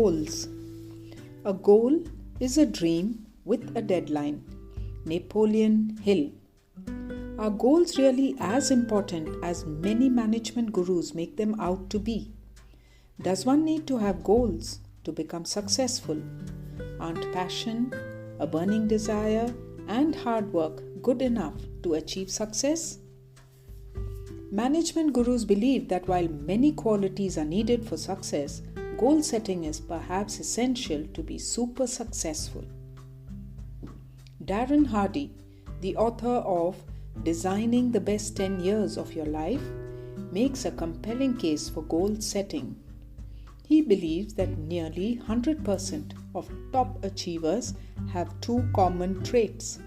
Goals. A goal is a dream with a deadline. Napoleon Hill. Are goals really as important as many management gurus make them out to be? Does one need to have goals to become successful? Aren't passion, a burning desire, and hard work good enough to achieve success? Management gurus believe that while many qualities are needed for success, goal setting is perhaps essential to be super successful. Darren Hardy, the author of Designing the Best 10 Years of Your Life, makes a compelling case for goal setting. He believes that nearly 100% of top achievers have two common traits: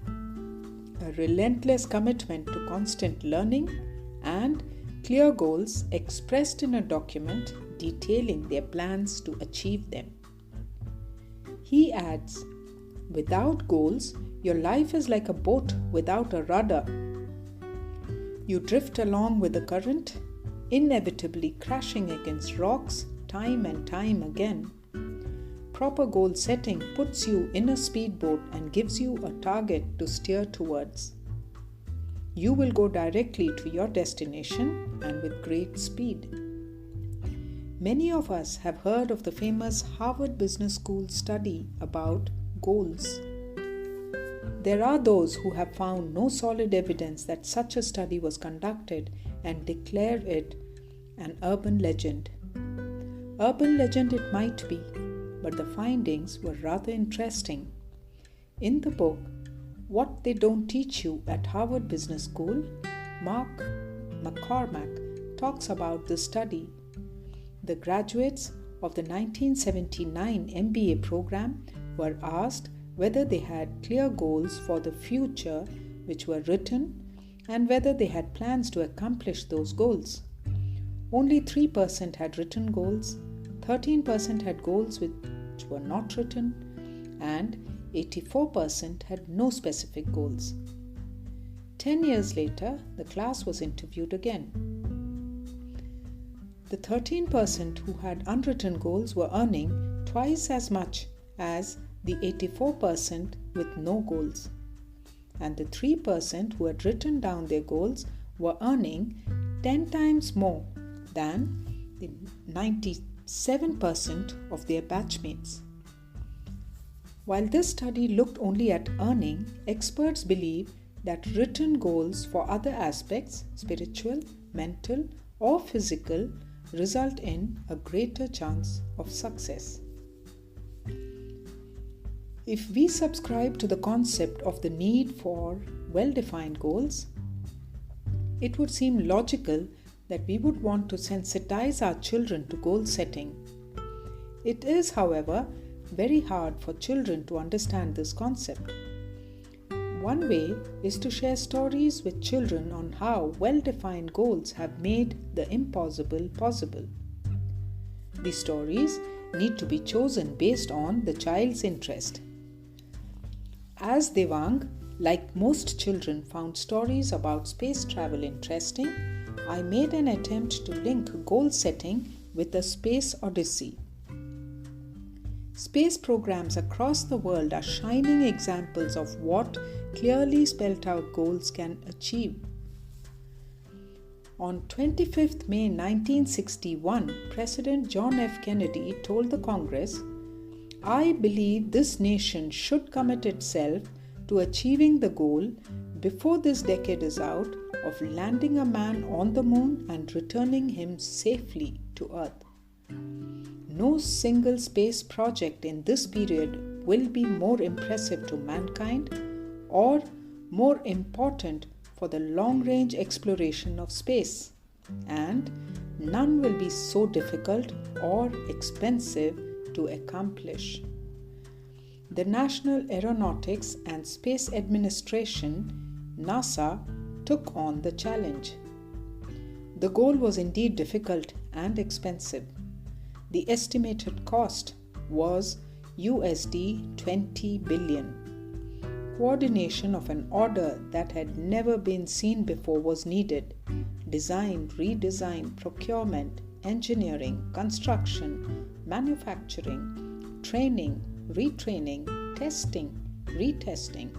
a relentless commitment to constant learning and clear goals expressed in a document detailing their plans to achieve them. He adds, without goals, your life is like a boat without a rudder. You drift along with the current, inevitably crashing against rocks time and time again. Proper goal setting puts you in a speedboat and gives you a target to steer towards. You will go directly to your destination and with great speed. Many of us have heard of the famous Harvard Business School study about goals. There are those who have found no solid evidence that such a study was conducted and declare it an urban legend. Urban legend it might be, but the findings were rather interesting. In the book, What They Don't Teach You at Harvard Business School, Mark McCormack talks about this study. The graduates of the 1979 MBA program were asked whether they had clear goals for the future which were written and whether they had plans to accomplish those goals. Only 3% had written goals, 13% had goals which were not written, and 84% had no specific goals. 10 years later, the class was interviewed again. The 13% who had unwritten goals were earning twice as much as the 84% with no goals. And the 3% who had written down their goals were earning 10 times more than the 97% of their batchmates. While this study looked only at earning, experts believe that written goals for other aspects, spiritual, mental, or physical, result in a greater chance of success. If we subscribe to the concept of the need for well-defined goals, it would seem logical that we would want to sensitize our children to goal setting. It is, however, very hard for children to understand this concept. One way is to share stories with children on how well-defined goals have made the impossible possible. These stories need to be chosen based on the child's interest. As Devang, like most children, found stories about space travel interesting, I made an attempt to link goal setting with the space odyssey. Space programs across the world are shining examples of what clearly spelled out goals can achieve. On 25th May 1961, President John F. Kennedy told the Congress, "I believe this nation should commit itself to achieving the goal before this decade is out of landing a man on the moon and returning him safely to Earth. No single space project in this period will be more impressive to mankind or more important for the long-range exploration of space, and none will be so difficult or expensive to accomplish." The National Aeronautics and Space Administration, NASA, took on the challenge. The goal was indeed difficult and expensive. The estimated cost was USD 20 billion. Coordination of an order that had never been seen before was needed. Design, redesign, procurement, engineering, construction, manufacturing, training, retraining, testing, retesting,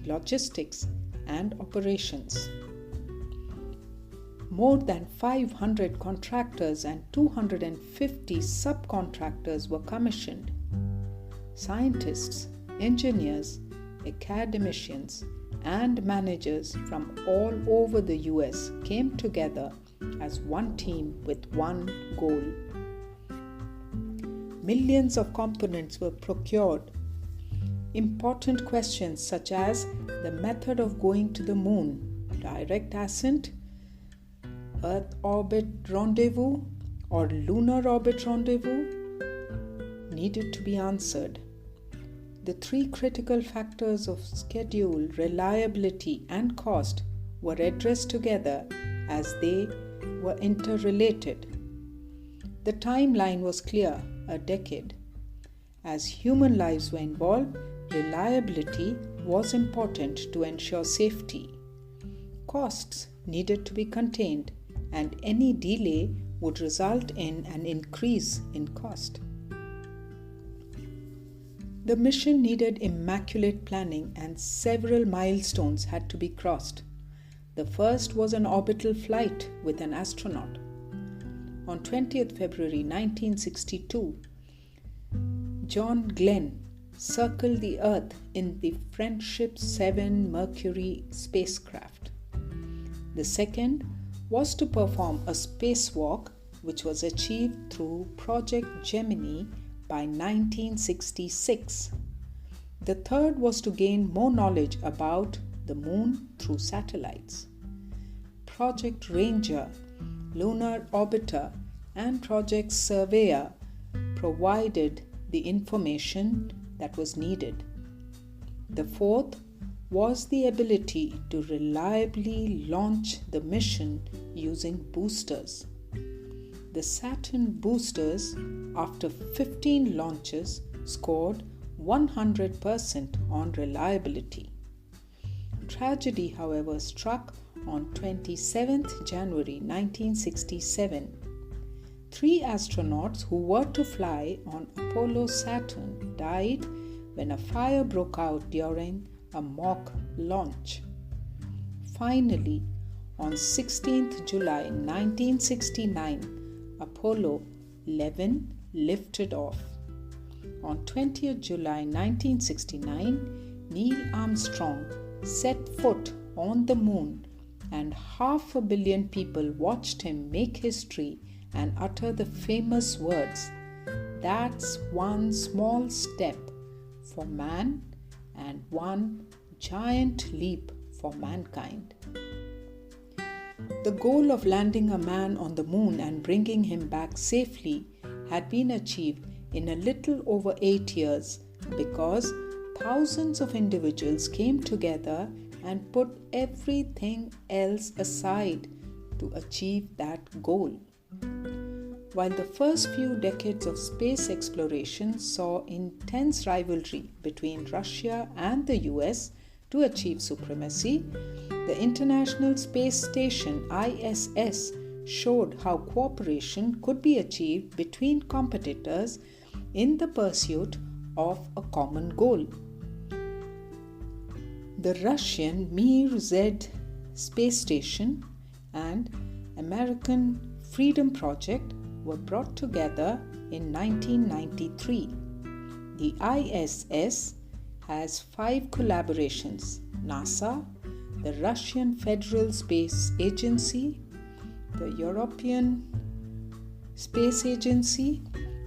logistics, and operations. More than 500 contractors and 250 subcontractors were commissioned. Scientists, engineers, academicians, and managers from all over the US came together as one team with one goal. Millions of components were procured. Important questions such as the method of going to the moon, direct ascent, Earth orbit rendezvous, or lunar orbit rendezvous needed to be answered. The three critical factors of schedule, reliability, and cost were addressed together as they were interrelated. The timeline was clear, a decade. As human lives were involved, reliability was important to ensure safety. Costs needed to be contained, and any delay would result in an increase in cost. The mission needed immaculate planning, and several milestones had to be crossed. The first was an orbital flight with an astronaut. On 20th February 1962, John Glenn circled the Earth in the Friendship 7 Mercury spacecraft. The second was to perform a spacewalk, which was achieved through Project Gemini by 1966. The third was to gain more knowledge about the moon through satellites. Project Ranger, Lunar Orbiter, and Project Surveyor provided the information that was needed. The fourth was the ability to reliably launch the mission using boosters. The Saturn boosters, after 15 launches, scored 100% on reliability. Tragedy, however, struck on 27th January 1967. 3 astronauts who were to fly on Apollo Saturn died when a fire broke out during a mock launch. Finally, on 16th July 1969, Apollo 11 lifted off. On 20th July 1969, Neil Armstrong set foot on the moon, and 500 million people watched him make history and utter the famous words, "That's one small step for man and one giant leap for mankind." The goal of landing a man on the moon and bringing him back safely had been achieved in a little over 8 years because thousands of individuals came together and put everything else aside to achieve that goal. While the first few decades of space exploration saw intense rivalry between Russia and the US to achieve supremacy, the International Space Station ISS showed how cooperation could be achieved between competitors in the pursuit of a common goal. The Russian Mir-Z space station and American Freedom Project were brought together in 1993. The ISS has 5 collaborations: NASA, the Russian Federal Space Agency, the European Space Agency,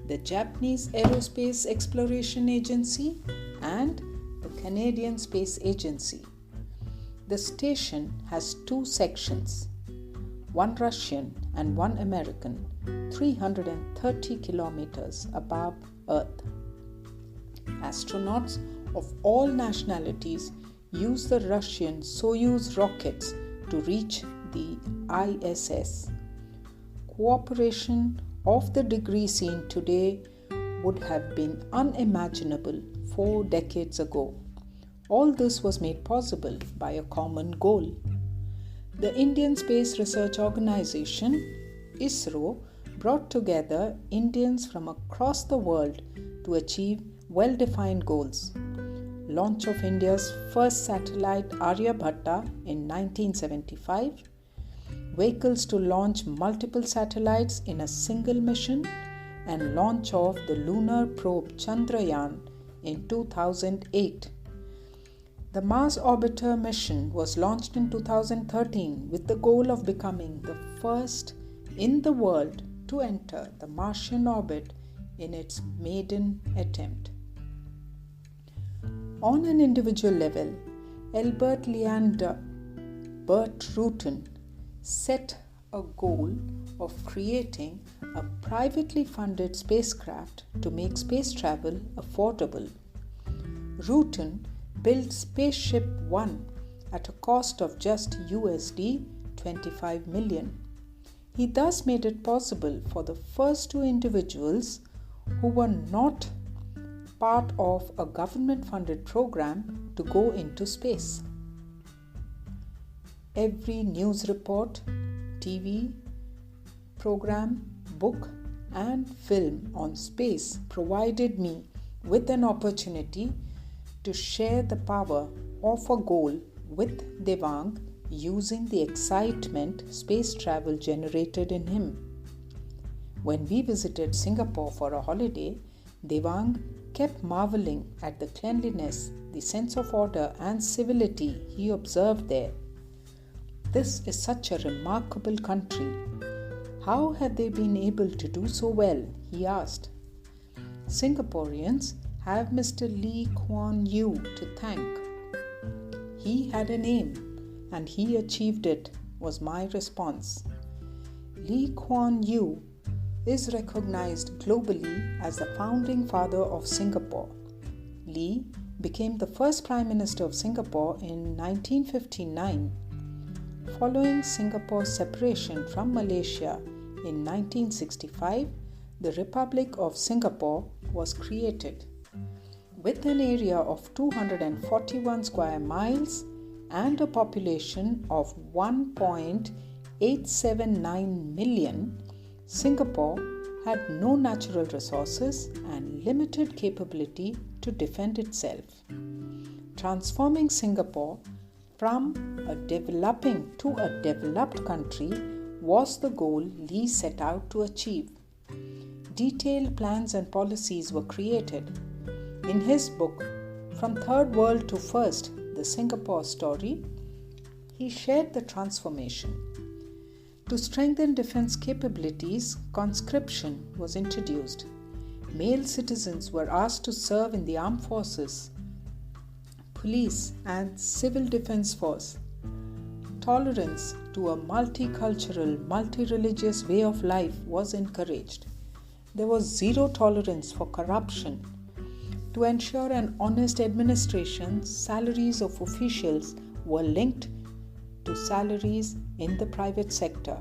the Japanese Aerospace Exploration Agency, and the Canadian Space Agency. The station has 2 sections, one Russian and one American, 330 kilometers above Earth. Astronauts of all nationalities use the Russian Soyuz rockets to reach the ISS. Cooperation of the degree seen today would have been unimaginable 4 decades ago. All this was made possible by a common goal. The Indian Space Research Organization, ISRO, brought together Indians from across the world to achieve well-defined goals. Launch of India's first satellite Aryabhatta in 1975, vehicles to launch multiple satellites in a single mission, and launch of the lunar probe Chandrayaan in 2008. The Mars Orbiter mission was launched in 2013 with the goal of becoming the first in the world to enter the Martian orbit in its maiden attempt. On an individual level, Albert Leander Burt Rutan set a goal of creating a privately funded spacecraft to make space travel affordable. Rutan built Spaceship One at a cost of just USD 25 million. He thus made it possible for the first two individuals who were not part of a government-funded program to go into space. Every news report, TV program, book, and film on space provided me with an opportunity to share the power of a goal with Devang using the excitement space travel generated in him. When we visited Singapore for a holiday, Devang kept marveling at the cleanliness, the sense of order and civility he observed there. This is such a remarkable country. How have they been able to do so well? He asked. Singaporeans have Mr. Lee Kuan Yew to thank. He had an aim and he achieved it, was my response. Lee Kuan Yew is recognized globally as the founding father of Singapore. Lee became the first Prime Minister of Singapore in 1959. Following Singapore's separation from Malaysia in 1965, the Republic of Singapore was created. With an area of 241 square miles and a population of 1.879 million, Singapore had no natural resources and limited capability to defend itself. Transforming Singapore from a developing to a developed country was the goal Lee set out to achieve. Detailed plans and policies were created. In his book, From Third World to First, The Singapore Story, he shared the transformation. To strengthen defense capabilities, conscription was introduced. Male citizens were asked to serve in the armed forces, police, and civil defense force. Tolerance to a multicultural, multi-religious way of life was encouraged. There was zero tolerance for corruption. To ensure an honest administration, salaries of officials were linked to salaries in the private sector.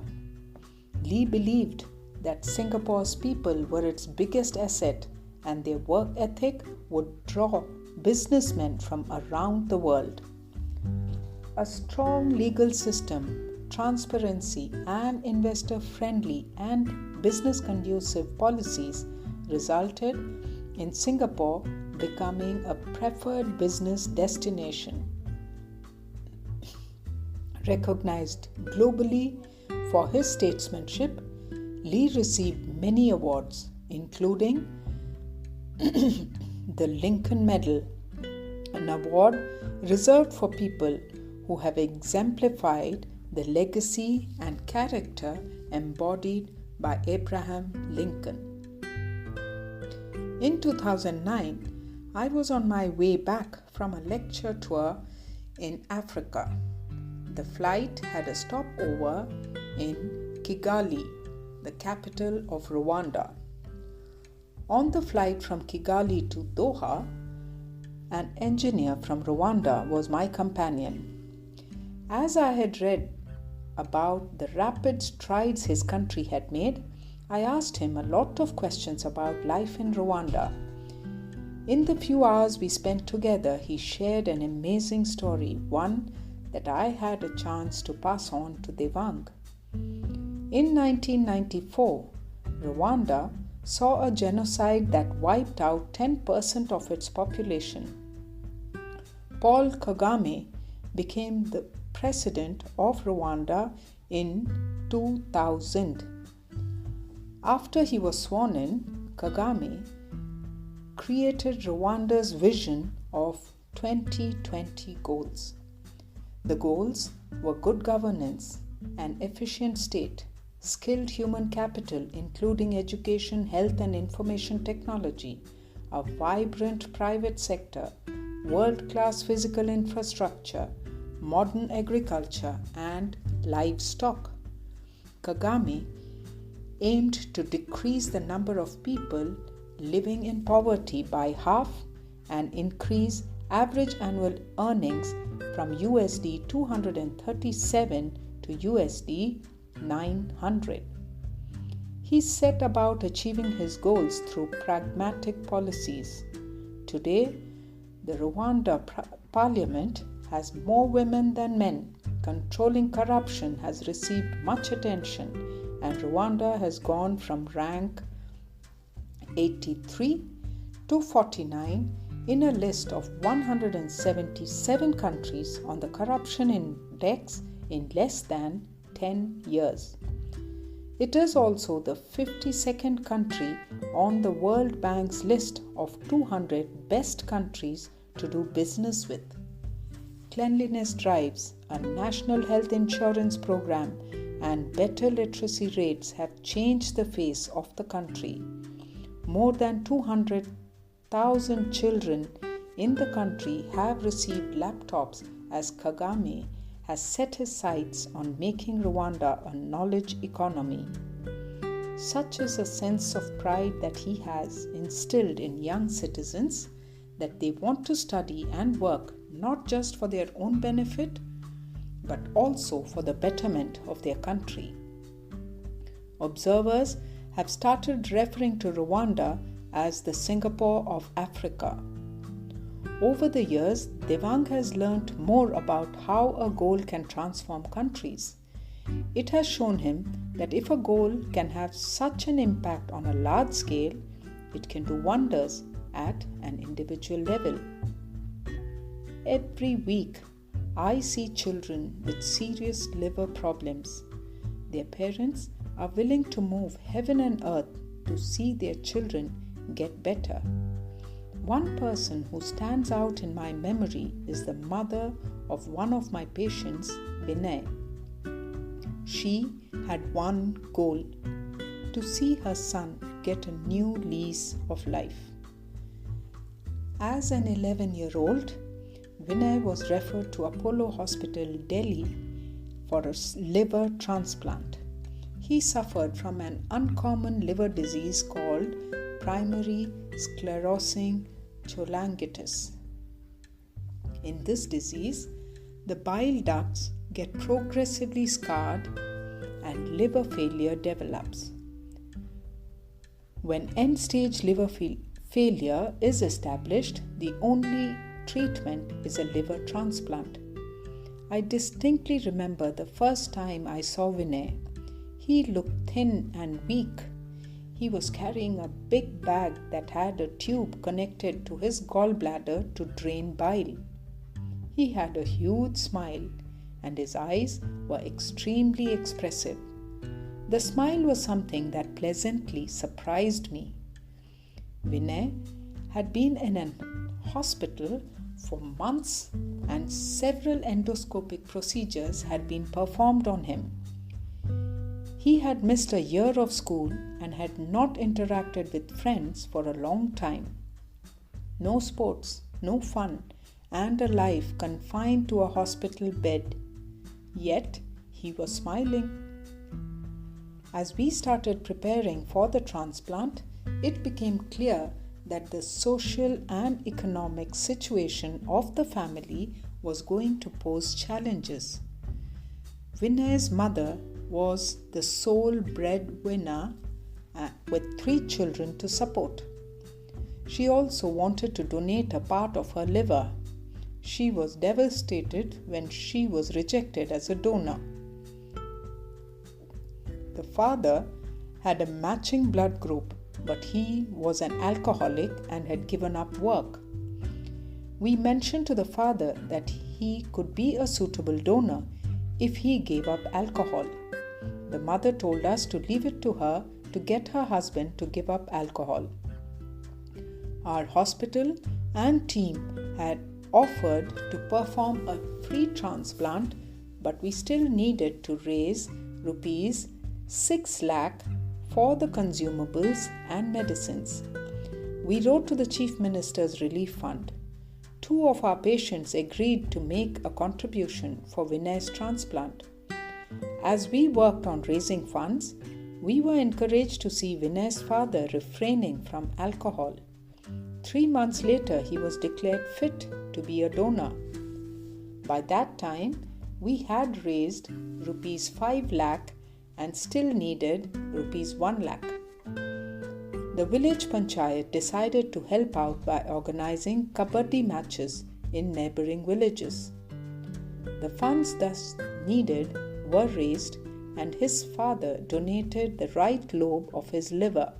Lee believed that Singapore's people were its biggest asset and their work ethic would draw businessmen from around the world. A strong legal system, transparency, and investor-friendly and business-conducive policies resulted in Singapore becoming a preferred business destination. Recognized globally for his statesmanship, Lee received many awards, including the Lincoln Medal, an award reserved for people who have exemplified the legacy and character embodied by Abraham Lincoln. In 2009, I was on my way back from a lecture tour in Africa. The flight had a stopover in Kigali, the capital of Rwanda. On the flight from Kigali to Doha, an engineer from Rwanda was my companion. As I had read about the rapid strides his country had made, I asked him a lot of questions about life in Rwanda. In the few hours we spent together, he shared an amazing story, one that I had a chance to pass on to Devang. In 1994, Rwanda saw a genocide that wiped out 10% of its population. Paul Kagame became the president of Rwanda in 2000. After he was sworn in, Kagame created Rwanda's vision of 2020 goals. The goals were good governance, an efficient state, skilled human capital including education, health and information technology, a vibrant private sector, world-class physical infrastructure, modern agriculture and livestock. Kagame aimed to decrease the number of people living in poverty by half and increase average annual earnings from USD 237 to USD 900. He set about achieving his goals through pragmatic policies. Today, the Rwanda parliament has more women than men. Controlling corruption has received much attention, and Rwanda has gone from rank 83 to 49 in a list of 177 countries on the corruption index in less than 10 years. It is also the 52nd country on the World Bank's list of 200 best countries to do business with. Cleanliness drives, a national health insurance program, and better literacy rates have changed the face of the country. More than 200,000 children in the country have received laptops as Kagame has set his sights on making Rwanda a knowledge economy. Such is a sense of pride that he has instilled in young citizens that they want to study and work not just for their own benefit, but also for the betterment of their country. Observers have started referring to Rwanda as the Singapore of Africa. Over the years, Devang has learnt more about how a goal can transform countries. It has shown him that if a goal can have such an impact on a large scale, it can do wonders at an individual level. Every week, I see children with serious liver problems. Their parents are willing to move heaven and earth to see their children get better. One person who stands out in my memory is the mother of one of my patients, Vinay. She had one goal: to see her son get a new lease of life. As an 11-year-old, Vinay was referred to Apollo Hospital, Delhi for a liver transplant. He suffered from an uncommon liver disease called primary sclerosing cholangitis. In this disease, the bile ducts get progressively scarred and liver failure develops. When end-stage liver failure is established, the only treatment is a liver transplant. I distinctly remember the first time I saw Vinay. He looked thin and weak. He was carrying a big bag that had a tube connected to his gallbladder to drain bile. He had a huge smile and his eyes were extremely expressive. The smile was something that pleasantly surprised me. Vinay had been in a hospital for months and several endoscopic procedures had been performed on him. He had missed a year of school and had not interacted with friends for a long time. No sports, no fun, and a life confined to a hospital bed. Yet he was smiling. As we started preparing for the transplant, it became clear that the social and economic situation of the family was going to pose challenges. Vinay's mother was the sole breadwinner with 3 children to support. She also wanted to donate a part of her liver. She was devastated when she was rejected as a donor. The father had a matching blood group, but he was an alcoholic and had given up work. We mentioned to the father that he could be a suitable donor if he gave up alcohol. The mother told us to leave it to her to get her husband to give up alcohol. Our hospital and team had offered to perform a free transplant, but we still needed to raise rupees 6 lakh for the consumables and medicines. We wrote to the Chief Minister's Relief Fund. 2 of our patients agreed to make a contribution for Vinay's transplant. As we worked on raising funds, we were encouraged to see Vinay's father refraining from alcohol. 3 months later, he was declared fit to be a donor. By that time, we had raised rupees 5 lakh and still needed rupees 1 lakh. The village panchayat decided to help out by organizing kabaddi matches in neighboring villages. The funds thus needed were raised, and his father donated the right lobe of his liver.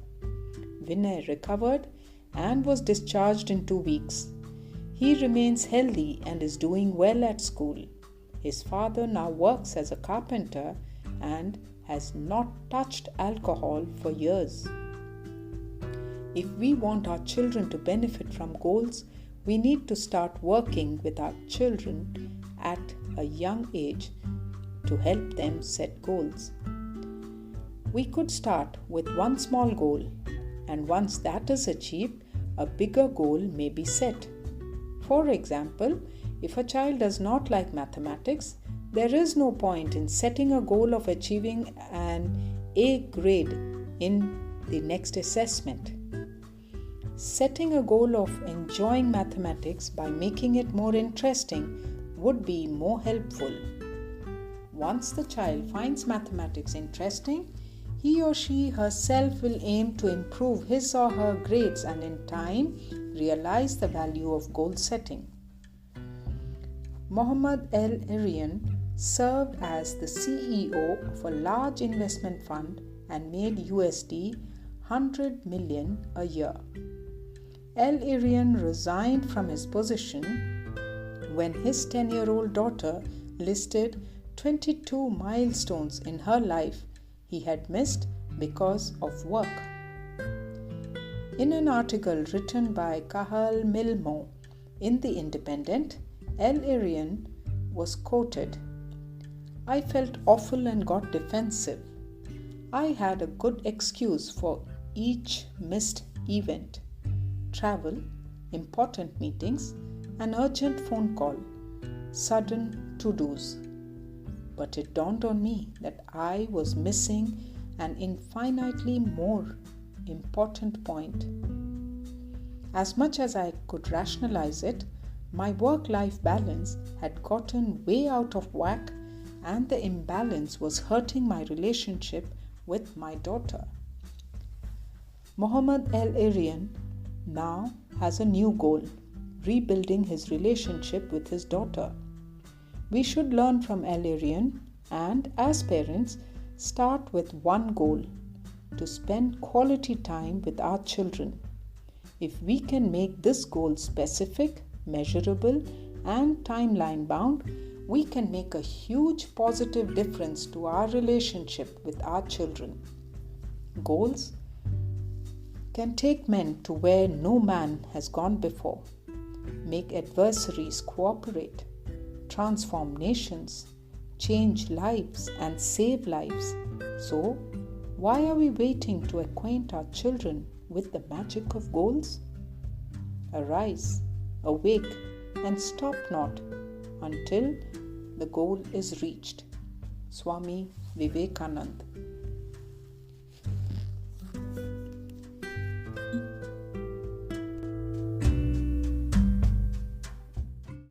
Vinay recovered and was discharged in 2 weeks. He remains healthy and is doing well at school. His father now works as a carpenter and has not touched alcohol for years. If we want our children to benefit from goals, we need to start working with our children at a young age to help them set goals. We could start with one small goal, and once that is achieved, a bigger goal may be set. For example, if a child does not like mathematics, there is no point in setting a goal of achieving an A grade in the next assessment. Setting a goal of enjoying mathematics by making it more interesting would be more helpful. Once the child finds mathematics interesting, he or she herself will aim to improve his or her grades and in time realize the value of goal setting. Mohammed El-Erian served as the CEO of a large investment fund and made USD 100 million a year. El-Erian resigned from his position when his 10-year-old daughter listed 22 milestones in her life he had missed because of work. In an article written by Kahal Milmo in The Independent, El-Erian was quoted, "I felt awful and got defensive. I had a good excuse for each missed event. Travel, important meetings, an urgent phone call, sudden to-dos. But it dawned on me that I was missing an infinitely more important point. As much as I could rationalize it, my work-life balance had gotten way out of whack, and the imbalance was hurting my relationship with my daughter." Mohammed El-Erian now has a new goal, rebuilding his relationship with his daughter. We should learn from El-Erian and, as parents, start with one goal: to spend quality time with our children. If we can make this goal specific, measurable, and timeline bound, we can make a huge positive difference to our relationship with our children. Goals can take men to where no man has gone before, make adversaries cooperate, transform nations, change lives, and save lives. So, why are we waiting to acquaint our children with the magic of goals? Arise, awake, and stop not until the goal is reached. Swami Vivekananda.